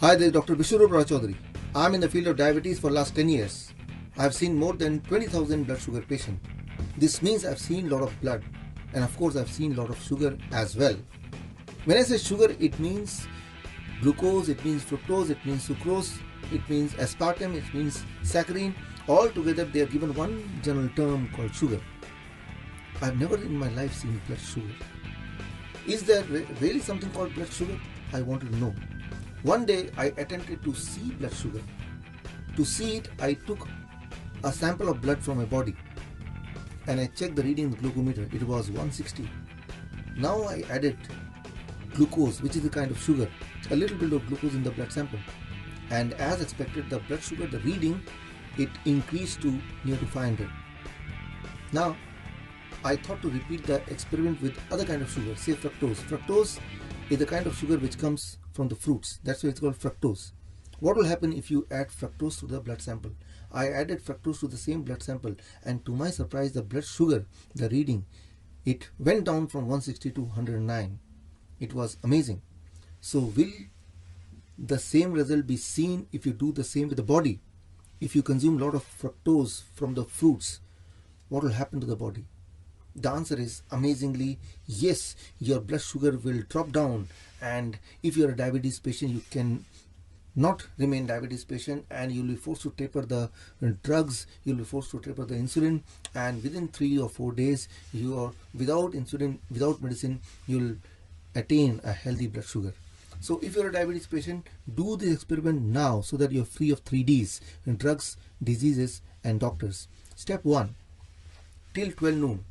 Hi, this is Dr. Vishnu Roy Chaudhary. I'm in the field of diabetes for the last 10 years. I've seen more than 20,000 blood sugar patients. This means I've seen a lot of blood, and of course I've seen a lot of sugar as well. When I say sugar, it means glucose, it means fructose, it means sucrose, it means aspartame, it means saccharin. All together they are given one general term called sugar. I've never in my life seen blood sugar. Is there really something called blood sugar? I wanted to know. One day I attempted to see blood sugar. To see it, I took a sample of blood from my body and I checked the reading in the glucometer. It was 160. Now I added glucose, which is a kind of sugar, a little bit of glucose in the blood sample, and as expected, the blood sugar, the reading, it increased to near to 500. Now I thought to repeat the experiment with other kind of sugar, say fructose. Fructose is the kind of sugar which comes from the fruits. That's why it's called fructose. What will happen if you add fructose to the blood sample? I added fructose to the same blood sample, and to my surprise, the blood sugar, the reading, it went down from 160 to 109. It was amazing. So will the same result be seen if you do the same with the body? If you consume a lot of fructose from the fruits, what will happen to the body? The answer is amazingly yes. Your blood sugar will drop down, and if you are a diabetes patient, you can not remain diabetes patient, and you will be forced to taper the drugs, you will be forced to taper the insulin, and within 3 or 4 days you are without insulin, without medicine, you will attain a healthy blood sugar. So if you are a diabetes patient, do this experiment now so that you are free of 3Ds: drugs, diseases and doctors. Step 1. Till 12 noon,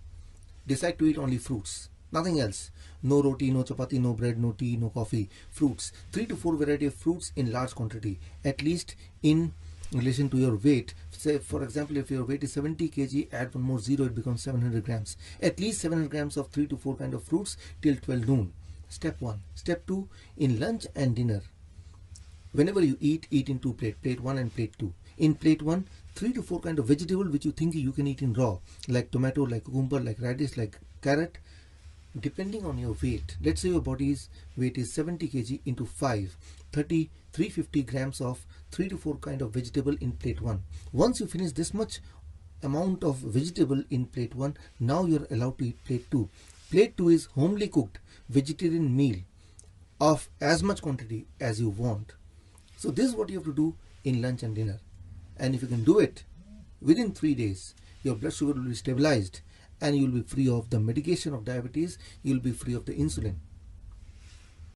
decide to eat only fruits, nothing else. No roti, no chapati, no bread, no tea, no coffee. Fruits. 3 to 4 variety of fruits in large quantity, at least in relation to your weight. Say for example, if your weight is 70 kg, add one more zero, it becomes 700 grams. At least 700 grams of 3 to 4 kind of fruits till 12 noon. Step 1. Step 2. In lunch and dinner, whenever you eat in 2 plates, plate 1 and plate 2. In plate 1, 3 to 4 kind of vegetable which you think you can eat in raw, like tomato, like cucumber, like radish, like carrot, depending on your weight. Let's say your body's weight is 70 kg into 5, 350 grams of 3 to 4 kind of vegetable in plate 1. Once you finish this much amount of vegetable in plate 1, now you're allowed to eat plate 2. Plate 2 is homely cooked vegetarian meal of as much quantity as you want. So this is what you have to do in lunch and dinner. And if you can do it within 3 days, your blood sugar will be stabilized and you will be free of the medication of diabetes, you will be free of the insulin.